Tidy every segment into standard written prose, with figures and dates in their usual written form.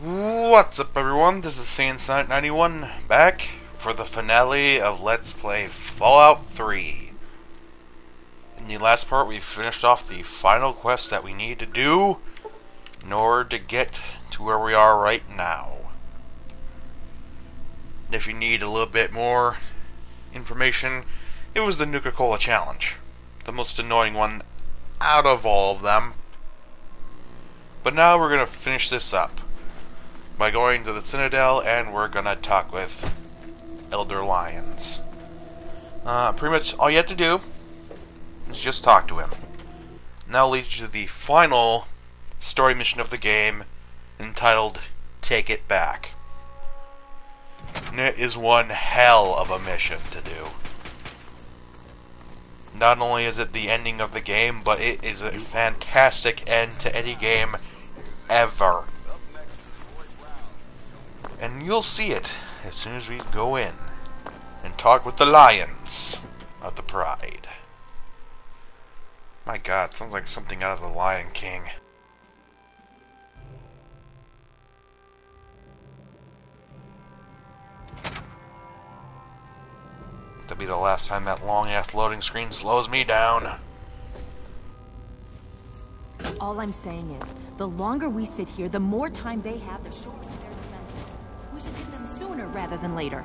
What's up, everyone? This is Saiyan 91 back for the finale of Let's Play Fallout 3. In the last part, we finished off the final quest that we need to do in order to get to where we are right now. If you need a little bit more information, it was the Nuka-Cola Challenge, the most annoying one out of all of them. But now we're going to finish this up by going to the Citadel, and we're gonna talk with Elder Lyons. Pretty much all you have to do is just talk to him. And that'll lead you to the final story mission of the game, entitled Take It Back. And it is one hell of a mission to do. Not only is it the ending of the game, but it is a fantastic end to any game ever. And you'll see it as soon as we go in and talk with the Lions of the Pride. My god, it sounds like something out of The Lion King. That'll be the last time that long-ass loading screen slows me down. All I'm saying is, the longer we sit here, the more time they have to shore up their defenses. We should hit them sooner rather than later.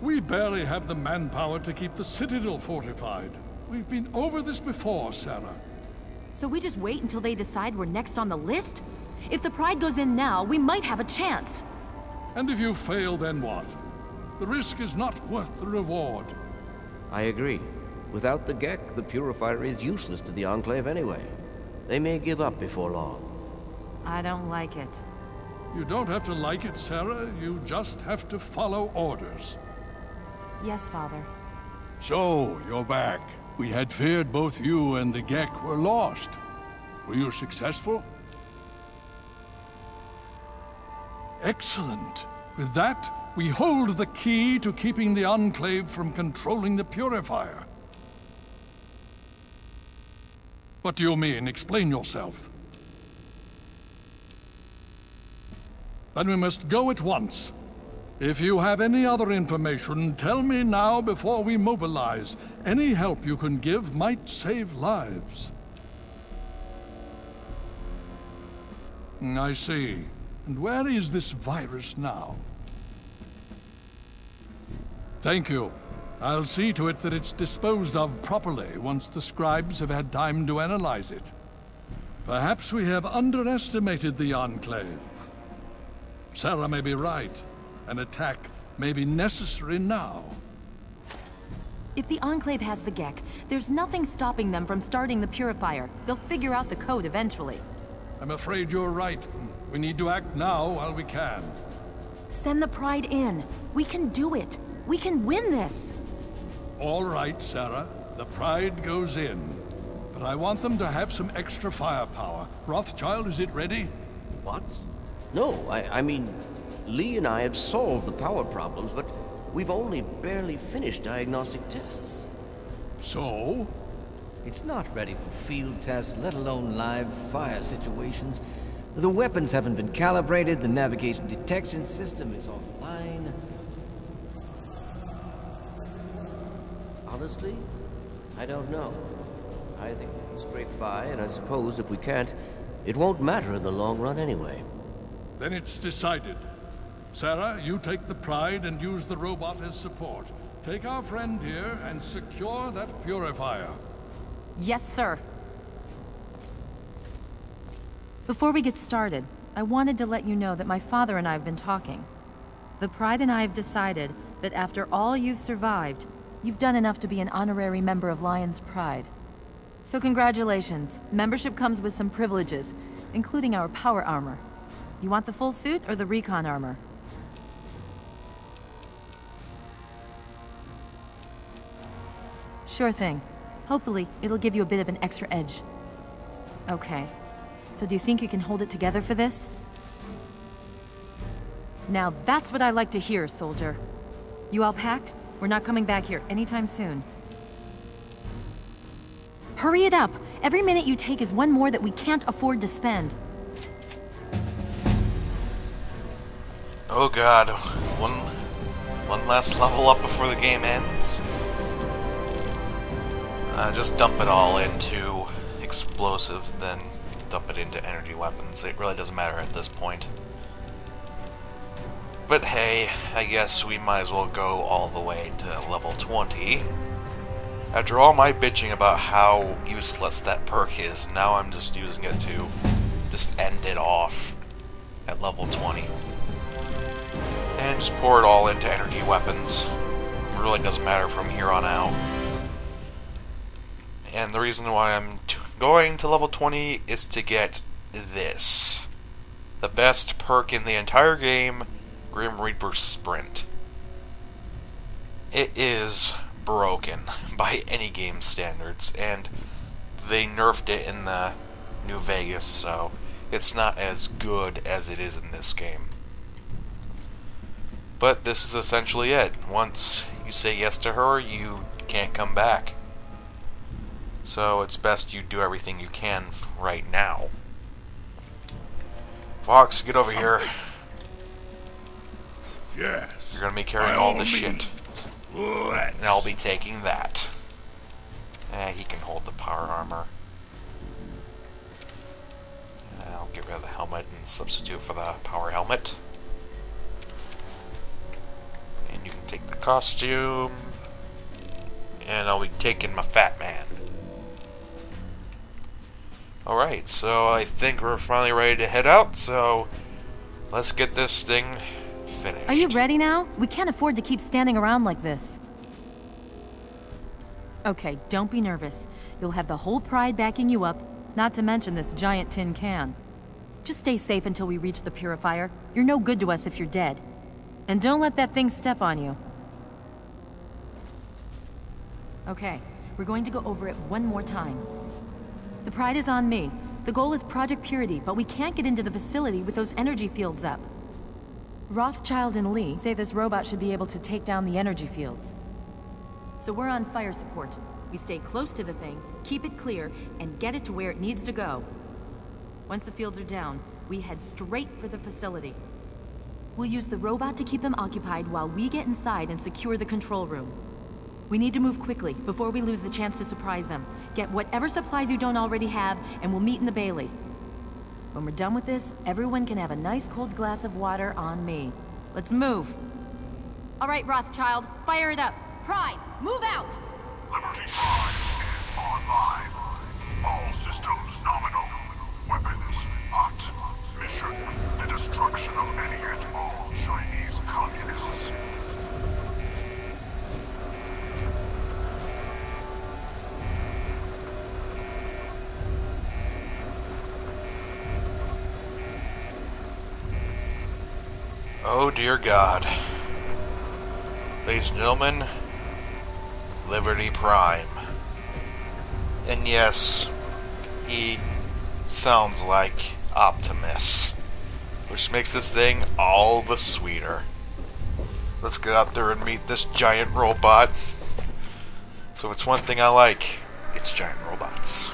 We barely have the manpower to keep the Citadel fortified. We've been over this before, Sarah. So we just wait until they decide we're next on the list? If the Pride goes in now, we might have a chance. And if you fail, then what? The risk is not worth the reward. I agree. Without the Gek, the Purifier is useless to the Enclave anyway. They may give up before long. I don't like it. You don't have to like it, Sarah. You just have to follow orders. Yes, Father. So, you're back. We had feared both you and the Gek were lost. Were you successful? Excellent. With that, we hold the key to keeping the Enclave from controlling the Purifier. What do you mean? Explain yourself. Then we must go at once. If you have any other information, tell me now before we mobilize. Any help you can give might save lives. I see. And where is this virus now? Thank you. I'll see to it that it's disposed of properly once the scribes have had time to analyze it. Perhaps we have underestimated the Enclave. Sarah may be right. An attack may be necessary now. If the Enclave has the Gek, there's nothing stopping them from starting the Purifier. They'll figure out the code eventually. I'm afraid you're right. We need to act now while we can. Send the Pride in. We can do it. We can win this. All right, Sarah. The Pride goes in. But I want them to have some extra firepower. Rothschild, is it ready? What? No, I mean, Lee and I have solved the power problems, but we've only barely finished diagnostic tests. So? It's not ready for field tests, let alone live fire situations. The weapons haven't been calibrated, the navigation detection system is offline. Honestly, I don't know. I think we can scrape by, and I suppose if we can't, it won't matter in the long run anyway. Then it's decided. Sarah, you take the Pride and use the robot as support. Take our friend here and secure that Purifier. Yes, sir. Before we get started, I wanted to let you know that my father and I have been talking. The Pride and I have decided that after all you've survived, you've done enough to be an honorary member of Lion's Pride. So congratulations. Membership comes with some privileges, including our power armor. You want the full suit or the recon armor? Sure thing. Hopefully, it'll give you a bit of an extra edge. Okay. So do you think you can hold it together for this? Now that's what I like to hear, soldier. You all packed? We're not coming back here anytime soon. Hurry it up! Every minute you take is one more that we can't afford to spend. Oh god, one last level up before the game ends. Just dump it all into explosives, then dump it into energy weapons. It really doesn't matter at this point. But hey, I guess we might as well go all the way to level 20. After all my bitching about how useless that perk is, now I'm just using it to just end it off at level 20. And just pour it all into energy weapons. It really doesn't matter from here on out. And the reason why I'm going to level 20 is to get this. The best perk in the entire game, Grim Reaper Sprint. It is broken by any game standards, and they nerfed it in the New Vegas, so it's not as good as it is in this game. But this is essentially it. Once you say yes to her, you can't come back. So it's best you do everything you can right now. Fox, get over here. Yes. You're gonna be carrying all this shit. And I'll be taking that. He can hold the power armor. I'll get rid of the helmet and substitute for the power helmet. And you can take the costume. And I'll be taking my fat man. Alright, so I think we're finally ready to head out, so let's get this thing finished. Are you ready now? We can't afford to keep standing around like this. Okay, don't be nervous. You'll have the whole Pride backing you up, not to mention this giant tin can. Just stay safe until we reach the Purifier. You're no good to us if you're dead. And don't let that thing step on you. Okay, we're going to go over it one more time. The Pride is on me. The goal is Project Purity, but we can't get into the facility with those energy fields up. Rothschild and Lee say this robot should be able to take down the energy fields. So we're on fire support. We stay close to the thing, keep it clear, and get it to where it needs to go. Once the fields are down, we head straight for the facility. We'll use the robot to keep them occupied while we get inside and secure the control room. We need to move quickly before we lose the chance to surprise them. Get whatever supplies you don't already have, and we'll meet in the Bailey. When we're done with this, everyone can have a nice cold glass of water on me. Let's move. All right, Rothschild, fire it up. Prime, move out! Liberty Prime is online. All systems nominal. Weapons hot. Mission, the destruction of any and all Chinese communists. Oh dear God. Ladies and gentlemen, Liberty Prime. And yes, he sounds like Optimus, which makes this thing all the sweeter. Let's get out there and meet this giant robot. So it's one thing I like, it's giant robots.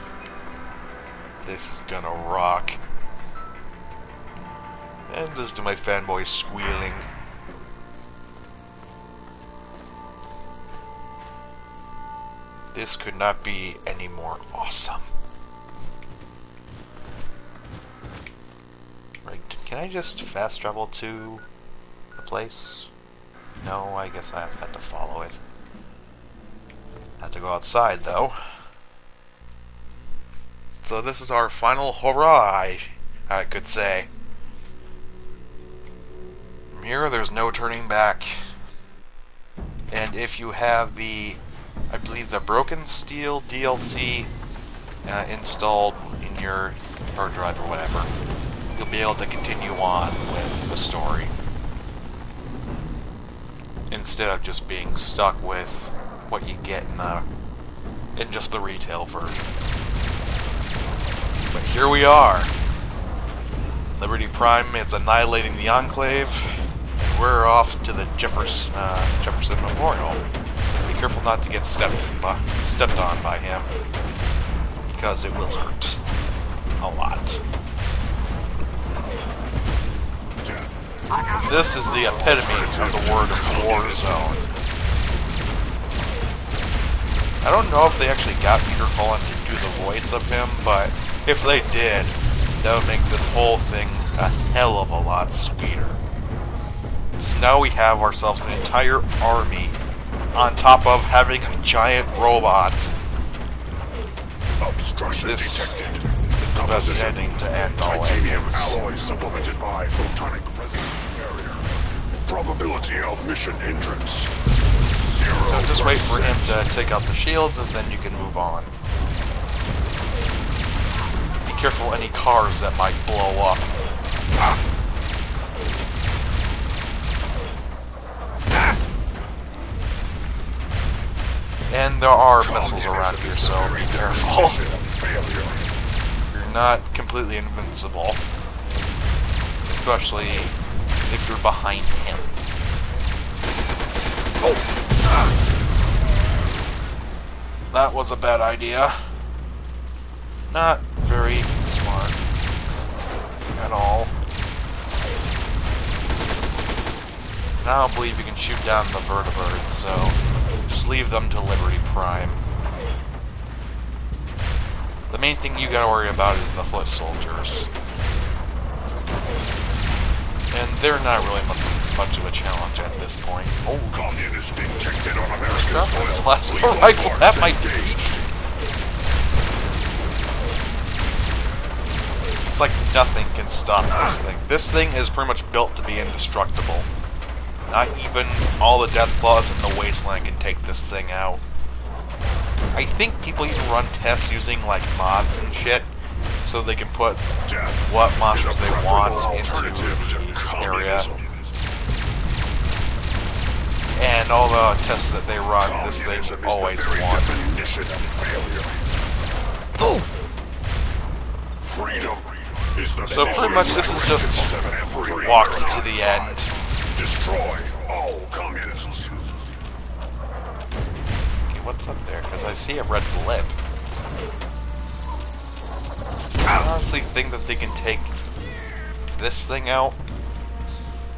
This is gonna rock. And listen to my fanboy squealing. This could not be any more awesome. Right, can I just fast travel to the place? No, I guess I have to follow it. Have to go outside though. So this is our final hurrah, I could say. From here, there's no turning back. And if you have the, I believe the Broken Steel DLC installed in your hard drive or whatever, you'll be able to continue on with the story. Instead of just being stuck with what you get in just the retail version. But here we are. Liberty Prime is annihilating the Enclave. We're off to the Jefferson Memorial. Be careful not to get stepped on by him, because it will hurt a lot. This is the epitome of the word war zone. I don't know if they actually got Peter Cullen to do the voice of him, but if they did, that would make this whole thing a hell of a lot sweeter. So now we have ourselves an entire army on top of having a giant robot. Obstruction This detected. is the best ending to end all Titanium endings. alloy supplemented by photonic resonance barrier. Probability of mission hindrance. So just wait for him to take out the shields and then you can move on. Be careful any cars that might blow up. And there are missiles around here, so be careful. You're not completely invincible. Especially if you're behind him. That was a bad idea. Not very smart at all. And I don't believe you can shoot down the vertebrates, so just leave them to Liberty Prime. The main thing you gotta worry about is the foot soldiers. And they're not really much of a challenge at this point. Oh, Communist detected on American soil. plasma Lethal rifle, force that might engaged. beat. It's like nothing can stop this thing. This thing is pretty much built to be indestructible. Not even all the death claws in the wasteland can take this thing out. I think people even run tests using like mods and shit, so they can put what monsters they want into the area. And all the tests that they run, this thing always won. Freedom is the So pretty much this is just walk to the end. Destroy all communists. Okay, what's up there? Because I see a red blip. I honestly think that they can take this thing out.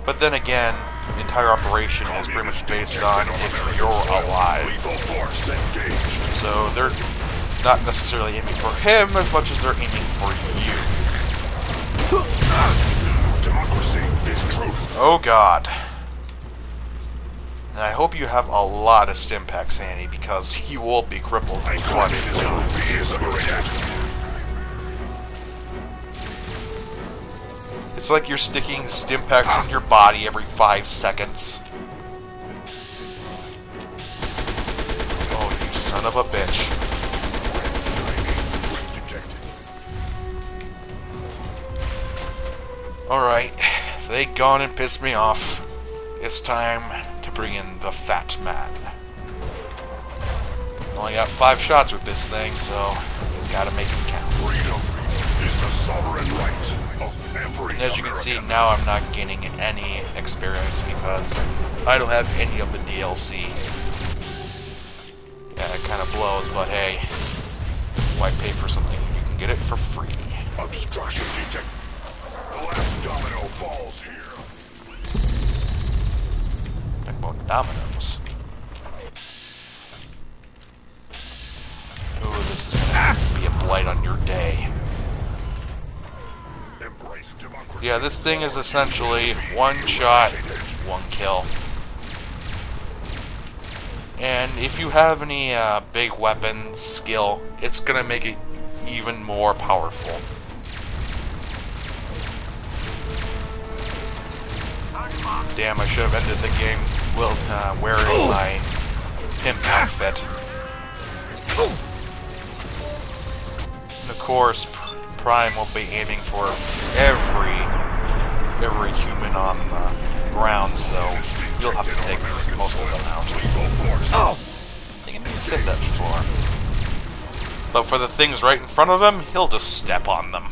But then again, the entire operation is pretty much based on if you're alive. Lethal force engaged. So they're not necessarily aiming for him as much as they're aiming for you. Democracy is truth. Oh god. And I hope you have a lot of stim packs, Annie, because you will be crippled for one It's like you're sticking stim packs in your body every 5 seconds. Oh, you son of a bitch. Alright, they gone and pissed me off. It's time to bring in the fat man. Only got 5 shots with this thing, so gotta make it count. Freedom is the sovereign right of every And as you can see, American. now I'm not gaining any experience because I don't have any of the DLC. Yeah, it kind of blows, but hey, why pay for something when you can get it for free? Obstruction detected. The last domino falls here. Talk about dominoes. Ooh, this is gonna be a blight on your day. Embrace democracy. Yeah, this thing is essentially one shot, one kill. And if you have any big weapons skill, it's gonna make it even more powerful. Damn, I should have ended the game wearing my pimp outfit. And of course, Prime will be aiming for every human on the ground, so you'll have to take most of them out. Oh! I think I said that before. But for the things right in front of him, he'll just step on them.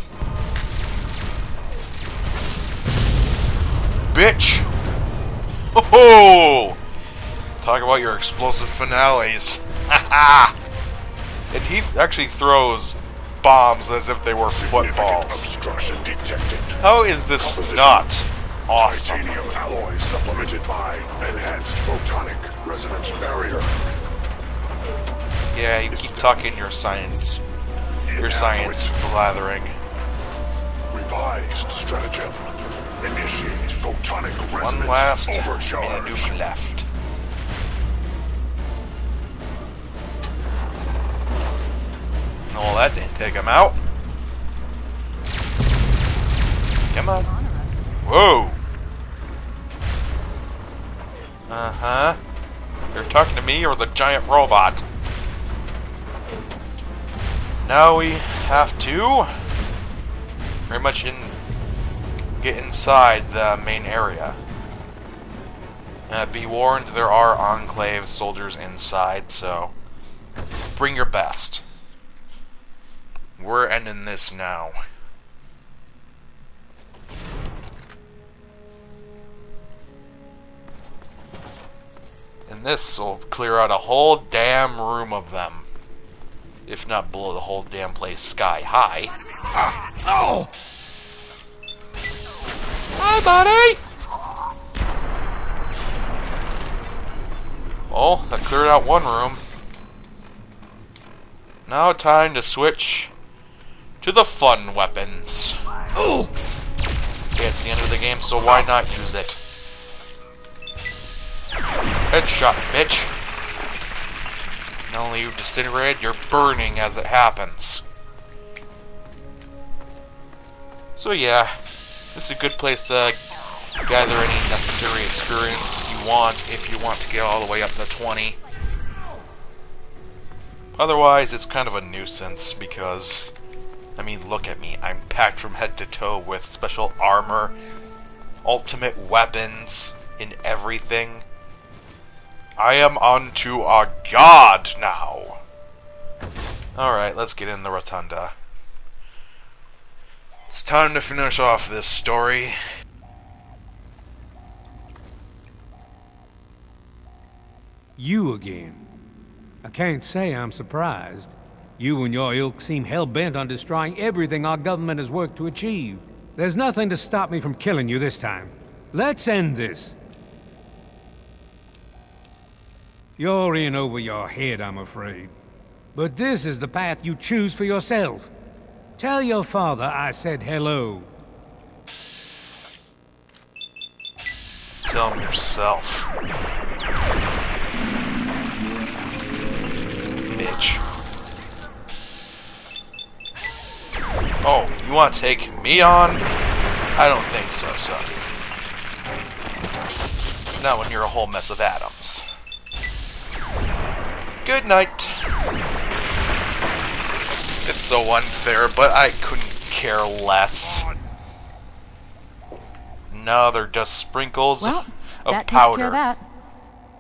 Bitch! Oh! Talk about your explosive finales. Haha! And he actually throws bombs as if they were footballs. Obstruction detected. How is this not Awesome. Titanium alloy supplemented by enhanced photonic resonance barrier. Yeah, you keep talking your science blathering. Revised stratagem. Initiate photonic resonance One last overcharge. mini-nuke left. No, that didn't take him out. Come on. Whoa! Uh-huh. You're talking to me or the giant robot? Now we have to very much get inside the main area. Be warned, there are Enclave soldiers inside, so bring your best. We're ending this now. And this will clear out a whole damn room of them. If not blow the whole damn place sky high. Oh! Hi, buddy! Well, that cleared out one room. Now time to switch to the fun weapons. Oh! Okay, it's the end of the game, so why not use it? Headshot, bitch. Not only are you disintegrated, you're burning as it happens. So yeah, this is a good place to gather any necessary experience you want if you want to get all the way up to 20. Otherwise, it's kind of a nuisance because, I mean, look at me. I'm packed from head to toe with special armor, ultimate weapons, and everything. I am unto a god now. Alright, let's get in the rotunda. It's time to finish off this story. You again. I can't say I'm surprised. You and your ilk seem hell-bent on destroying everything our government has worked to achieve. There's nothing to stop me from killing you this time. Let's end this. You're in over your head, I'm afraid. But this is the path you choose for yourself. Tell your father I said hello. Tell him yourself. Bitch. Oh, you want to take me on? I don't think so, son. Not when you're a whole mess of atoms. Good night. It's so unfair, but I couldn't care less. No, they're just sprinkles Well, of that powder. takes care of that.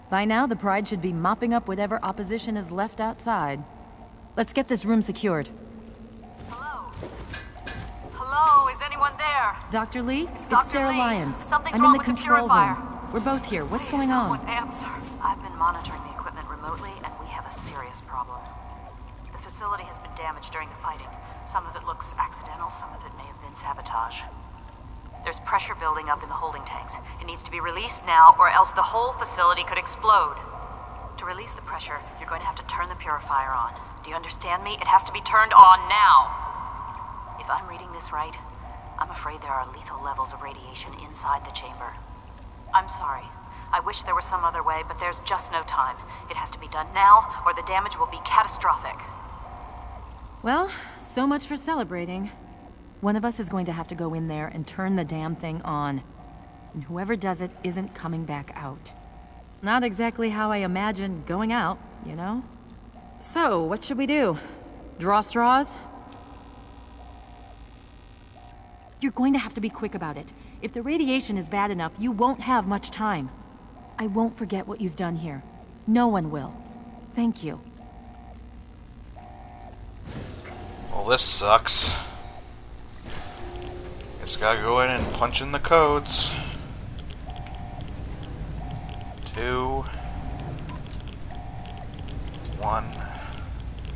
By now, the Pride should be mopping up whatever opposition is left outside. Let's get this room secured. Hello? Hello, is anyone there? Dr. Lee, it's Dr. Sarah Lee, Lyons. something's I'm wrong in the with the control Purifier. room. We're both here. What's Please, going on? someone answer. I've been monitoring the equipment remotely, and we have a serious problem. The facility has been damaged during the fighting. Some of it looks accidental, some of it may have been sabotage. There's pressure building up in the holding tanks. It needs to be released now, or else the whole facility could explode. To release the pressure, you're going to have to turn the purifier on. Do you understand me? It has to be turned on now. If I'm reading this right, I'm afraid there are lethal levels of radiation inside the chamber. I'm sorry. I wish there was some other way, but there's just no time. It has to be done now, or the damage will be catastrophic. Well, so much for celebrating. One of us is going to have to go in there and turn the damn thing on. And whoever does it isn't coming back out. Not exactly how I imagined going out, you know? So, what should we do? Draw straws? You're going to have to be quick about it. If the radiation is bad enough, you won't have much time. I won't forget what you've done here. No one will. Thank you. Well, this sucks. Just gotta go in and punch in the codes. 2 1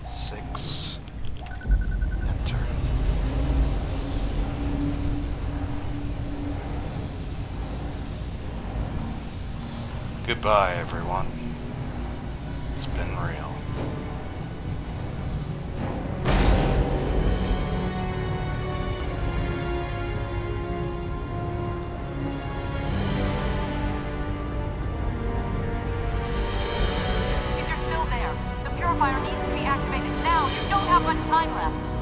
6 enter. Goodbye, everyone. It's been real. If you're still there, the Purifier needs to be activated now. You don't have much time left.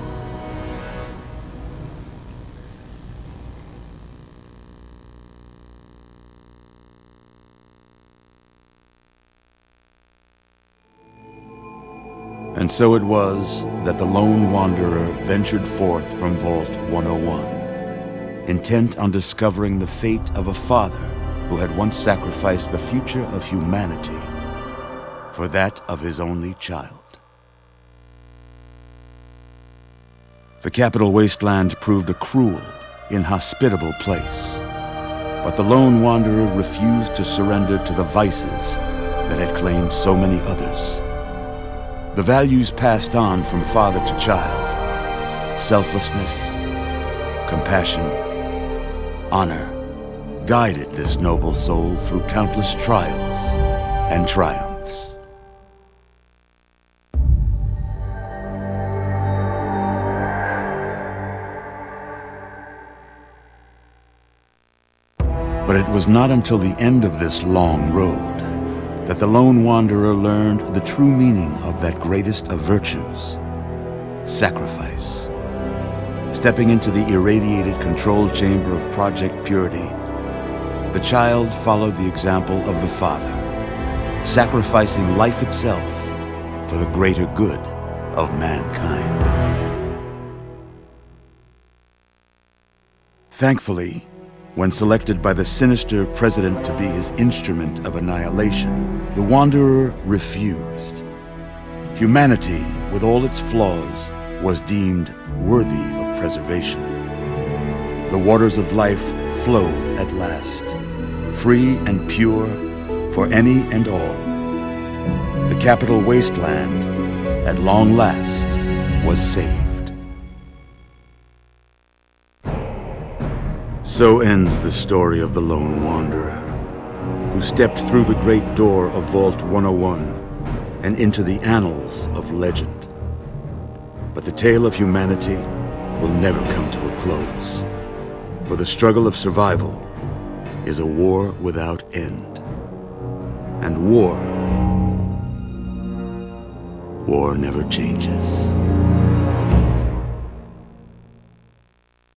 And so it was that the lone wanderer ventured forth from Vault 101, intent on discovering the fate of a father who had once sacrificed the future of humanity for that of his only child. The capital wasteland proved a cruel, inhospitable place, but the lone wanderer refused to surrender to the vices that had claimed so many others. The values passed on from father to child, selflessness, compassion, honor, guided this noble soul through countless trials and triumphs. But it was not until the end of this long road that the lone wanderer learned the true meaning of that greatest of virtues, sacrifice. Stepping into the irradiated control chamber of Project Purity, the child followed the example of the father, sacrificing life itself for the greater good of mankind. Thankfully, when selected by the sinister president to be his instrument of annihilation, the Wanderer refused. Humanity, with all its flaws, was deemed worthy of preservation. The waters of life flowed at last, free and pure for any and all. The capital wasteland, at long last, was saved. So ends the story of the lone wanderer, who stepped through the great door of Vault 101 and into the annals of legend. But the tale of humanity will never come to a close, for the struggle of survival is a war without end. And war never changes.